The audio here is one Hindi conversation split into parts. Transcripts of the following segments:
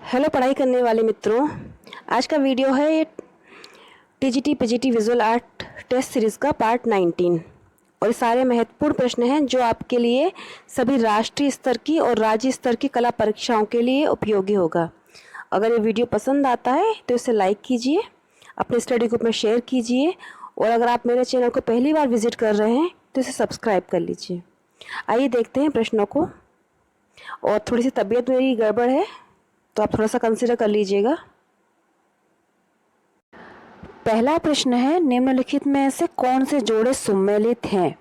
हेलो पढ़ाई करने वाले मित्रों, आज का वीडियो है ये TGT PGT visual art test series का पार्ट 19 और ये सारे महत्वपूर्ण प्रश्न हैं जो आपके लिए सभी राष्ट्रीय स्तर की और राज्य स्तर की कला परीक्षाओं के लिए उपयोगी होगा। अगर ये वीडियो पसंद आता है तो इसे लाइक कीजिए, अपने स्टडी ग्रुप में शेयर कीजिए और अगर आप मेरे चैनल को पहली बार विजिट कर रहे हैं तो इसे सब्सक्राइब कर लीजिए। आइए देखते हैं प्रश्नों को। और थोड़ी सी तबीयत मेरी गड़बड़ है तो आप थोड़ा सा कंसिडर कर लीजिएगा। पहला प्रश्न है, निम्नलिखित में से कौन से जोड़े सम्मिलित हैं?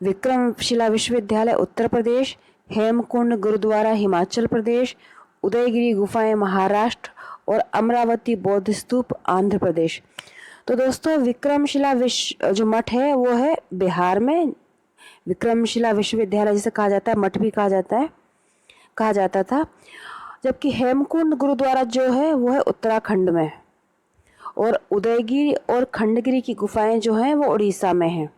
विक्रमशिला विश्वविद्यालय उत्तर प्रदेश, हेमकुंड गुरुद्वारा हिमाचल प्रदेश, उदयगिरी गुफाएं महाराष्ट्र और अमरावती बौद्ध स्तूप आंध्र प्रदेश। तो दोस्तों, विक्रमशिला विश्व जो मठ है वो है बिहार में। विक्रमशिला विश्वविद्यालय जिसे कहा जाता है, मठ भी कहा जाता था। जबकि हेमकुंड गुरुद्वारा जो है वो है उत्तराखंड में और उदयगिरी और खंडगिरी की गुफाएं जो हैं वो उड़ीसा में हैं।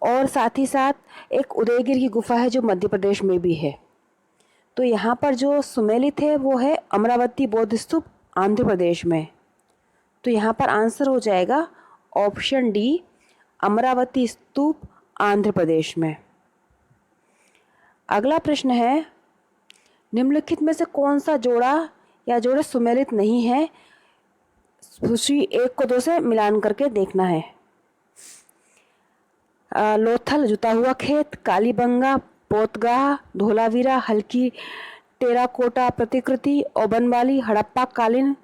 और साथ ही साथ एक उदयगिरी की गुफा है जो मध्य प्रदेश में भी है। तो यहाँ पर जो सम्मिलित है वो है अमरावती बौद्ध स्तूप आंध्र प्रदेश में। तो यहाँ पर आंसर हो जाएगा ऑप्शन डी, अमरावती स्तूप आंध्र प्रदेश में। अगला प्रश्न है, निम्नलिखित में से कौन सा जोड़े सम्मिलित नहीं है? सूची 1 को 2 से मिलान करके देखना है। लोथल जुता हुआ खेत, कालीबंगा पोतगाह, धोलावीरा हल्की टेराकोटा प्रतिकृति और बनवाली हड़प्पा कालीन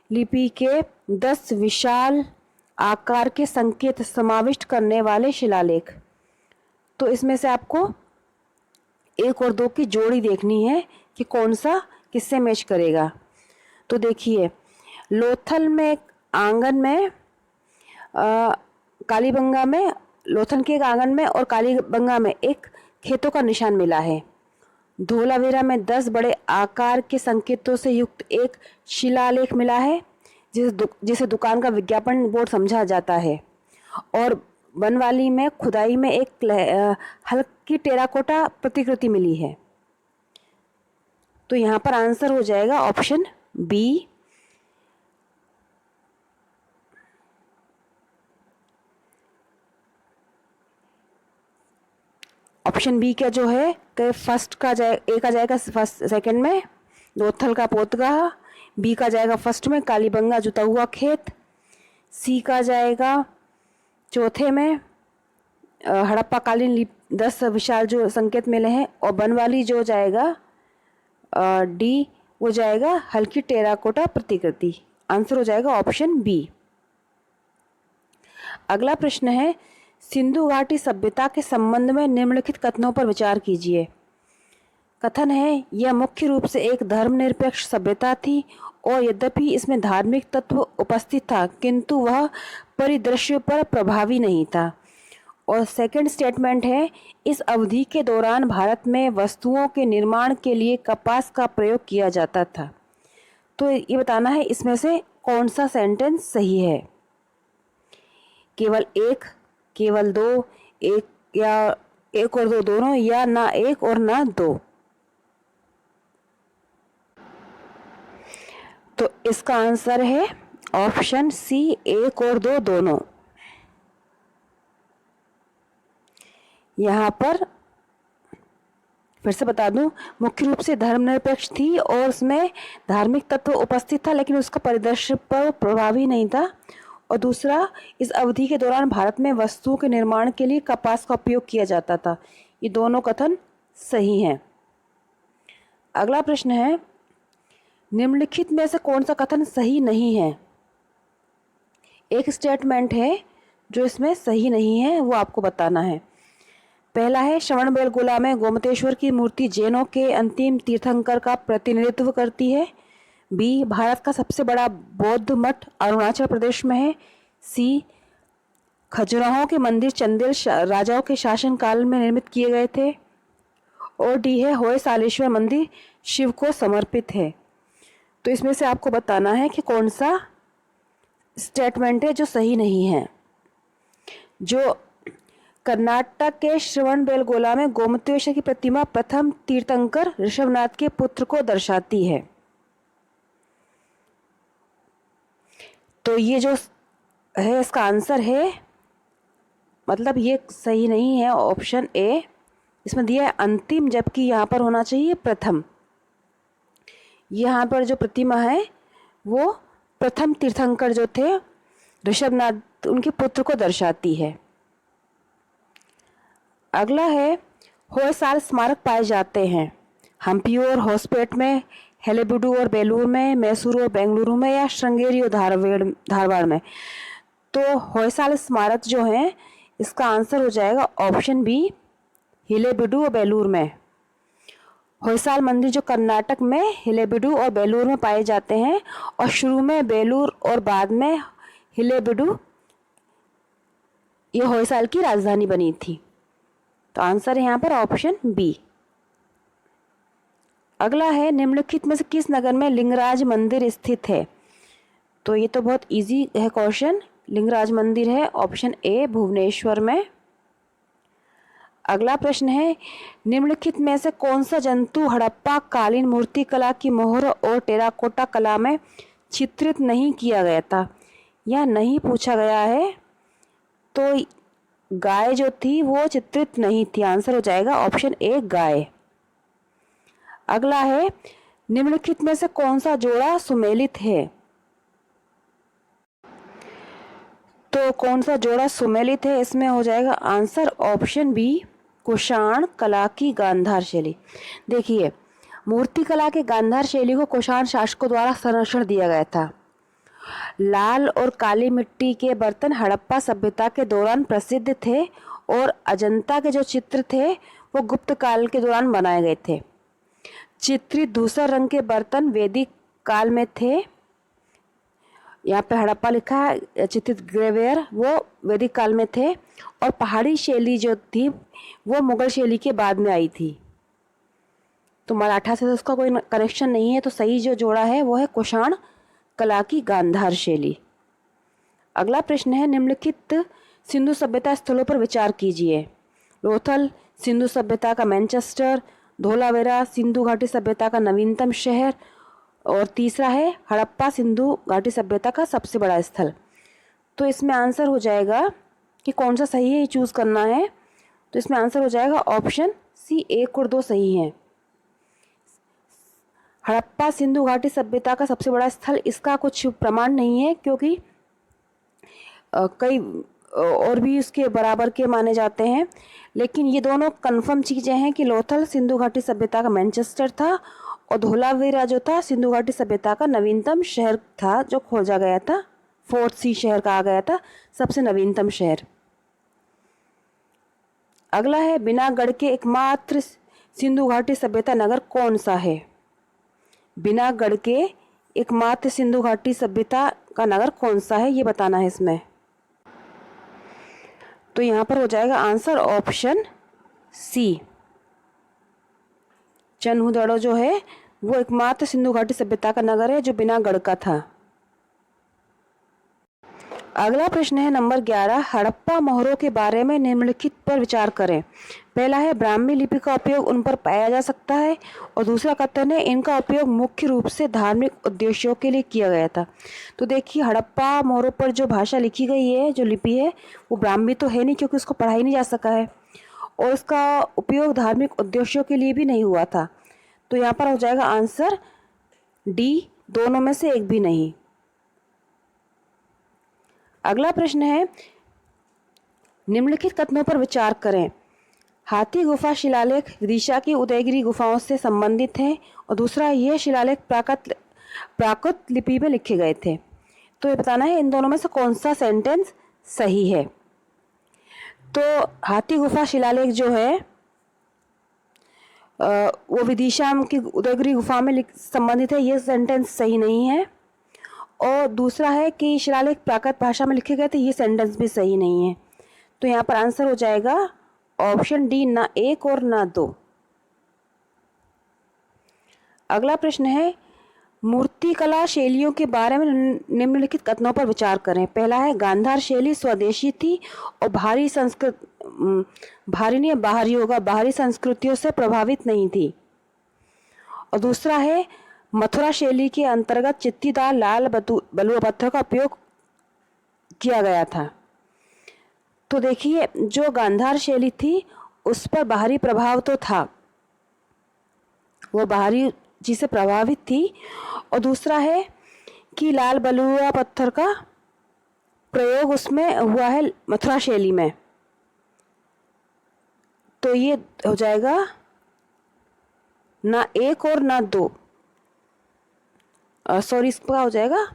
लिपि के 10 विशाल आकार के संकेत समाविष्ट करने वाले शिलालेख। तो इसमें से आपको 1 और 2 की जोड़ी देखनी है कि कौन सा किससे मैच करेगा। तो देखिए, लोथल में आंगन में कालीबंगा में, लोथल के एक आंगन में और कालीबंगा में एक खेतों का निशान मिला है। धोलावीरा में 10 बड़े आकार के संकेतों से युक्त एक शिलालेख मिला है जिसे दुकान का विज्ञापन बोर्ड समझा जाता है। और बनवाली में खुदाई में एक हल्की टेराकोटा प्रतिकृति मिली है। तो यहाँ पर आंसर हो जाएगा ऑप्शन बी। ऑप्शन बी का जो है कि फर्स्ट का ए का जाएगा फर्स्ट सेकंड में लोथल का पोतगाह, बी का जाएगा फर्स्ट में कालीबंगा जुता हुआ खेत, सी का जाएगा चौथे में हड़प्पा कालीन 10 विशाल जो संकेत मिले हैं, और बनवाली जो जाएगा डी वो जाएगा हल्की टेराकोटा प्रतिकृति। आंसर हो जाएगा ऑप्शन बी। अगला प्रश्न है, सिंधु घाटी सभ्यता के संबंध में निम्नलिखित कथनों पर विचार कीजिए। कथन है, यह मुख्य रूप से एक धर्मनिरपेक्ष सभ्यता थी और यद्यपि इसमें धार्मिक तत्व उपस्थित था किंतु वह परिदृश्य पर प्रभावी नहीं था। और सेकंड स्टेटमेंट है, इस अवधि के दौरान भारत में वस्तुओं के निर्माण के लिए कपास का प्रयोग किया जाता था। तो ये बताना है इसमें से कौन सा सेंटेंस सही है। केवल एक, केवल दो, एक या एक और दो दोनों, या ना एक और ना दो। तो इसका आंसर है ऑप्शन सी, एक और दो दोनों। यहाँ पर फिर से बता दूं, मुख्य रूप से धर्मनिरपेक्ष थी और उसमें धार्मिक तत्व उपस्थित था लेकिन उसका परिदृश्य पर प्रभावी नहीं था। और दूसरा, इस अवधि के दौरान भारत में वस्तुओं के निर्माण के लिए कपास का उपयोग किया जाता था। ये दोनों कथन सही हैं। अगला प्रश्न है, निम्नलिखित में से कौन सा कथन सही नहीं है? एक स्टेटमेंट है जो इसमें सही नहीं है, वो आपको बताना है। पहला है, श्रवणबेलगोला में गोमतेश्वर की मूर्ति जैनों के अंतिम तीर्थंकर का प्रतिनिधित्व करती है। बी, भारत का सबसे बड़ा बौद्ध मठ अरुणाचल प्रदेश में है। सी, खजुराहो के मंदिर चंदेल राजाओं के शासनकाल में निर्मित किए गए थे। और डी है, होयसालेश्वर मंदिर शिव को समर्पित है। तो इसमें से आपको बताना है कि कौन सा स्टेटमेंट है जो सही नहीं है। जो कर्नाटक के श्रवणबेलगोला में गोमतेश्वर की प्रतिमा प्रथम तीर्थंकर ऋषभनाथ के पुत्र को दर्शाती है। तो ये जो है इसका आंसर है, मतलब ये सही नहीं है ऑप्शन ए, इसमें दिया है अंतिम, जबकि यहाँ पर होना चाहिए प्रथम। यहाँ पर जो प्रतिमा है वो प्रथम तीर्थंकर जो थे ऋषभनाथ उनके पुत्र को दर्शाती है। अगला है होयसाल स्मारक पाए जाते हैं हम्पी और होसपेट में, हेलेबीडु और बेलूर में, मैसूर और बेंगलुरु में, या श्रृंगेरी और धारवाड़ में। तो होयसाल स्मारक जो है इसका आंसर हो जाएगा ऑप्शन बी, हिलेबीडु और बेलूर में। होयसाल मंदिर जो कर्नाटक में हिलेबीडु और बेलूर में पाए जाते हैं, और शुरू में बेलूर और बाद में हिलेबीडु ये होयसाल की राजधानी बनी थी। तो आंसर है यहाँ पर ऑप्शन बी। अगला है निम्नलिखित में से किस नगर में लिंगराज मंदिर स्थित है? तो ये तो बहुत इजी है क्वेश्चन, लिंगराज मंदिर है ऑप्शन ए भुवनेश्वर में। अगला प्रश्न है निम्नलिखित में से कौन सा जंतु हड़प्पा कालीन मूर्तिकला की मोहर और टेराकोटा कला में चित्रित नहीं किया गया था या नहीं पूछा गया है? तो गाय जो थी वो चित्रित नहीं थी, आंसर हो जाएगा ऑप्शन ए गाय। अगला है निम्नलिखित में से कौन सा जोड़ा सुमेलित है? तो कौन सा जोड़ा सुमेलित है, इसमें हो जाएगा आंसर ऑप्शन बी कुषाण कला की गांधार शैली। देखिए मूर्तिकला के गांधार शैली को कुषाण शासकों द्वारा संरक्षण दिया गया था। लाल और काली मिट्टी के बर्तन हड़प्पा सभ्यता के दौरान प्रसिद्ध थे और अजंता के जो चित्र थे वो गुप्त काल के दौरान बनाए गए थे। चित्रित धूसर रंग के बर्तन वैदिक काल में थे, यहाँ पे हड़प्पा लिखा है, चित्रित ग्रेवेयर वो वैदिक काल में थे, और पहाड़ी शैली जो थी वो मुगल शैली के बाद में आई थी। तो मराठा से तो उसका कोई कनेक्शन नहीं है, तो सही जो जोड़ा है वो है कुषाण कला की गांधार शैली। अगला प्रश्न है निम्नलिखित सिंधु सभ्यता स्थलों पर विचार कीजिए। लोथल सिंधु सभ्यता का मैनचेस्टर, धोलावीरा सिंधु घाटी सभ्यता का नवीनतम शहर, और तीसरा है हड़प्पा सिंधु घाटी सभ्यता का सबसे बड़ा स्थल। तो इसमें आंसर हो जाएगा कि कौन सा सही है ये चूज़ करना है। तो इसमें आंसर हो जाएगा ऑप्शन सी, 1 और 2 सही हैं। हड़प्पा सिंधु घाटी सभ्यता का सबसे बड़ा स्थल, इसका कुछ प्रमाण नहीं है क्योंकि कई और भी उसके बराबर के माने जाते हैं, लेकिन ये दोनों कंफर्म चीज़ें हैं कि लोथल सिंधु घाटी सभ्यता का मैनचेस्टर था और धोलावीरा जो था सिंधु घाटी सभ्यता का नवीनतम शहर था जो खोजा गया था, फोर्थ सी शहर कहा गया था, सबसे नवीनतम शहर। अगला है बिनागढ़ के एकमात्र सिंधु घाटी सभ्यता नगर कौन सा है? बिनागढ़ के एकमात्र सिंधु घाटी सभ्यता का नगर कौन सा है ये बताना है इसमें। तो यहाँ पर हो जाएगा आंसर ऑप्शन सी, चन्हुदड़ो जो है वो एकमात्र सिंधु घाटी सभ्यता का नगर है जो बिनागढ़ का था। अगला प्रश्न है नंबर 11, हड़प्पा मोहरों के बारे में निम्नलिखित पर विचार करें। पहला है ब्राह्मी लिपि का उपयोग उन पर पाया जा सकता है, और दूसरा कथन है इनका उपयोग मुख्य रूप से धार्मिक उद्देश्यों के लिए किया गया था। तो देखिए हड़प्पा मोहरों पर जो भाषा लिखी गई है, जो लिपि है, वो ब्राह्मी तो है नहीं क्योंकि उसको पढ़ा ही नहीं जा सका है, और उसका उपयोग धार्मिक उद्देश्यों के लिए भी नहीं हुआ था। तो यहाँ पर हो जाएगा आंसर डी, दोनों में से एक भी नहीं। अगला प्रश्न है निम्नलिखित कथनों पर विचार करें। हाथी गुफा शिलालेख विदिशा की उदयगिरी गुफाओं से संबंधित है, और दूसरा यह शिलालेख प्राकृत लिपि में लिखे गए थे। तो ये बताना है इन दोनों में से कौन सा सेंटेंस सही है। तो हाथी गुफा शिलालेख जो है वो विदिशा की उदयगिरी गुफा में संबंधित है, ये सेंटेंस सही नहीं है। और दूसरा है कि शिलालेख प्राकृत भाषा में लिखे गए थे, ये सेंटेंस भी सही नहीं है। तो यहाँ पर आंसर हो जाएगा ऑप्शन डी, ना 1 और ना 2। अगला प्रश्न है मूर्तिकला शैलियों के बारे में निम्नलिखित कथनों पर विचार करें। पहला है गांधार शैली स्वदेशी थी और बाहरी संस्कृतियों से प्रभावित नहीं थी। और दूसरा है मथुरा शैली के अंतर्गत चित्तीदार लाल बलुआ पत्थर का उपयोग किया गया था। तो देखिए, जो गांधार शैली थी उस पर बाहरी प्रभाव तो था, वो बाहरी चीज से प्रभावित थी। और दूसरा है कि लाल बलुआ पत्थर का प्रयोग उसमें हुआ है मथुरा शैली में। तो ये हो जाएगा ना 1 और ना 2, सॉरी इसका हो जाएगा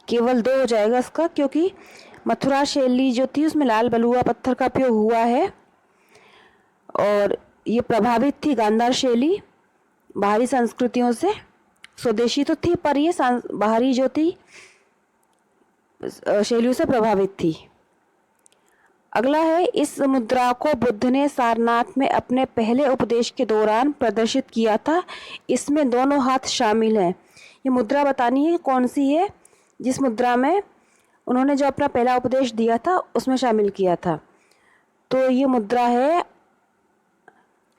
केवल 2 हो जाएगा इसका, क्योंकि मथुरा शैली जो थी उसमें लाल बलुआ पत्थर का उपयोग हुआ है और ये प्रभावित थी गांधार शैली बाहरी संस्कृतियों से। स्वदेशी तो थी पर ये बाहरी जो थी शैलियों से प्रभावित थी। अगला है, इस मुद्रा को बुद्ध ने सारनाथ में अपने पहले उपदेश के दौरान प्रदर्शित किया था। इसमें दोनों हाथ शामिल हैं। ये मुद्रा बतानी है कौन सी है जिस मुद्रा में उन्होंने जो अपना पहला उपदेश दिया था उसमें शामिल किया था। तो ये मुद्रा है,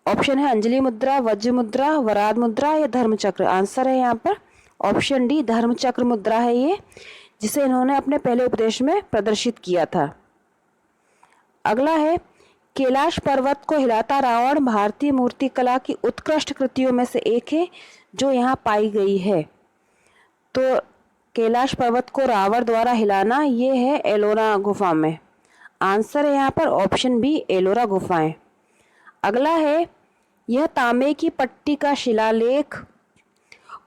ऑप्शन है अंजलि मुद्रा, वज्र मुद्रा, वराद मुद्रा या धर्मचक्र। आंसर है यहाँ पर ऑप्शन डी, धर्मचक्र मुद्रा है ये, जिसे इन्होंने अपने पहले उपदेश में प्रदर्शित किया था। अगला है, कैलाश पर्वत को हिलाता रावण भारतीय मूर्तिकला की उत्कृष्ट कृतियों में से एक है जो यहाँ पाई गई है। तो कैलाश पर्वत को रावण द्वारा हिलाना ये है एलोरा गुफा में। आंसर है यहाँ पर ऑप्शन बी, एलोरा गुफाएं। अगला है, यह तांबे की पट्टी का शिलालेख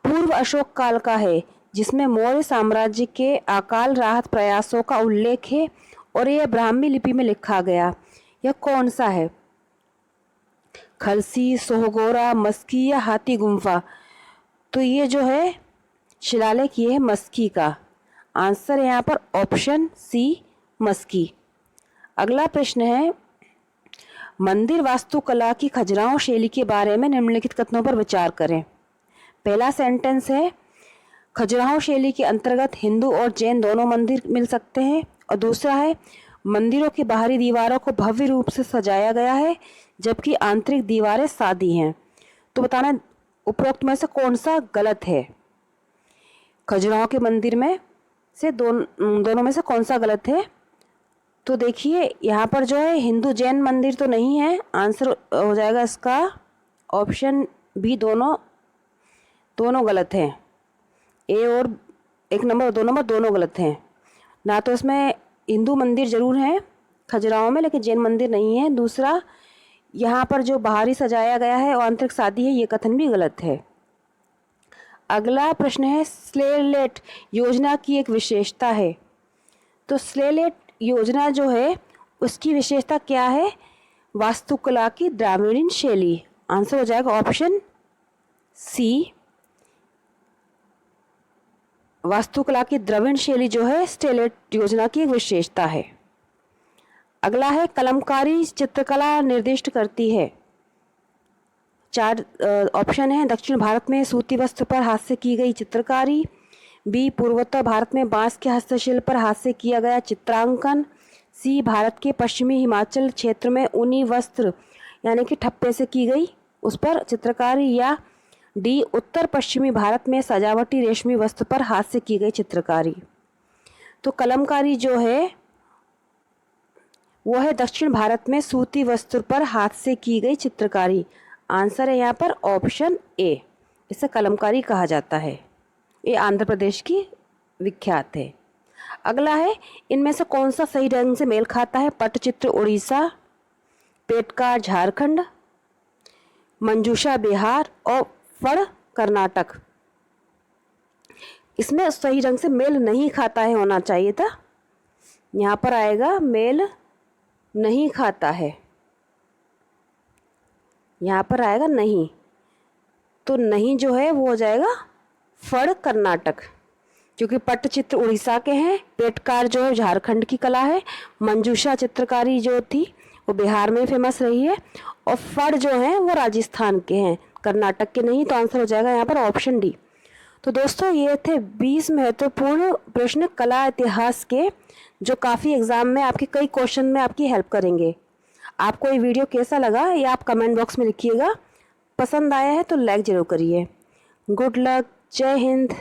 पूर्व अशोक काल का है जिसमें मौर्य साम्राज्य के अकाल राहत प्रयासों का उल्लेख है और यह ब्राह्मी लिपि में लिखा गया। यह कौन सा है? खलसी, सोहगोरा, मस्की या हाथी गुम्फा? तो ये जो है शिलालेख ये है मस्की का। आंसर है यहाँ पर ऑप्शन सी, मस्की। अगला प्रश्न है, मंदिर वास्तुकला की खजुराहो शैली के बारे में निम्नलिखित कथनों पर विचार करें। पहला सेंटेंस है, खजुराहो शैली के अंतर्गत हिंदू और जैन दोनों मंदिर मिल सकते हैं। और दूसरा है, मंदिरों की बाहरी दीवारों को भव्य रूप से सजाया गया है जबकि आंतरिक दीवारें सादी हैं। तो बताना उपरोक्त में से कौन सा गलत है। खजुराहो के मंदिर में से दोनों में से कौन सा गलत है। तो देखिए, यहाँ पर जो है हिंदू जैन मंदिर तो नहीं है। आंसर हो जाएगा इसका ऑप्शन बी, दोनों गलत हैं। ए और 1 नंबर 2 नंबर दोनों गलत हैं। ना तो इसमें हिंदू मंदिर जरूर हैं खजुराहो में, लेकिन जैन मंदिर नहीं है। दूसरा, यहाँ पर जो बाहरी सजाया गया है और आंतरिक सादी है, ये कथन भी गलत है। अगला प्रश्न है, स्लेलेट योजना की एक विशेषता है। तो स्लेलेट योजना जो है उसकी विशेषता क्या है? वास्तुकला की द्राविड़ीय शैली। आंसर हो जाएगा ऑप्शन सी, वास्तुकला की द्रविड़ शैली जो है स्टेलेट योजना की एक विशेषता है। अगला है, कलमकारी चित्रकला निर्दिष्ट करती है। 4 ऑप्शन है, दक्षिण भारत में सूती वस्त्र पर हाथ से की गई चित्रकारी, बी, पूर्वोत्तर भारत में बांस के हस्तशिल्प पर हाथ से किया गया चित्रांकन, सी, भारत के पश्चिमी हिमाचल क्षेत्र में ऊनी वस्त्र यानी कि ठप्पे से की गई उस पर चित्रकारी, या डी, उत्तर पश्चिमी भारत में सजावटी रेशमी वस्त्र पर हाथ से की गई चित्रकारी। तो कलमकारी जो है वो है दक्षिण भारत में सूती वस्त्र पर हाथ से की गई चित्रकारी। आंसर है यहाँ पर ऑप्शन ए, इसे कलमकारी कहा जाता है। ये आंध्र प्रदेश की विख्यात है। अगला है, इनमें से कौन सा सही ढंग से मेल खाता है? पट्टचित्र उड़ीसा, पेटकार झारखंड, मंजूषा बिहार और फड़ कर्नाटक। इसमें सही ढंग से मेल नहीं खाता है होना चाहिए था। यहाँ पर आएगा मेल नहीं खाता है, यहाँ पर आएगा नहीं। तो नहीं जो है वो हो जाएगा फड़ कर्नाटक, क्योंकि पट्टचित्र उड़ीसा के हैं, पेटकार जो है झारखंड की कला है, मंजूषा चित्रकारी जो थी वो बिहार में फेमस रही है, और फड़ जो है वो राजस्थान के हैं, कर्नाटक के नहीं। तो आंसर हो जाएगा यहाँ पर ऑप्शन डी। तो दोस्तों, ये थे 20 महत्वपूर्ण प्रश्न कला इतिहास के, जो काफ़ी एग्जाम में आपके कई क्वेश्चन में आपकी हेल्प करेंगे। आपको ये वीडियो कैसा लगा ये आप कमेंट बॉक्स में लिखिएगा। पसंद आया है तो लाइक ज़रूर करिए। गुड लक, जय हिंद।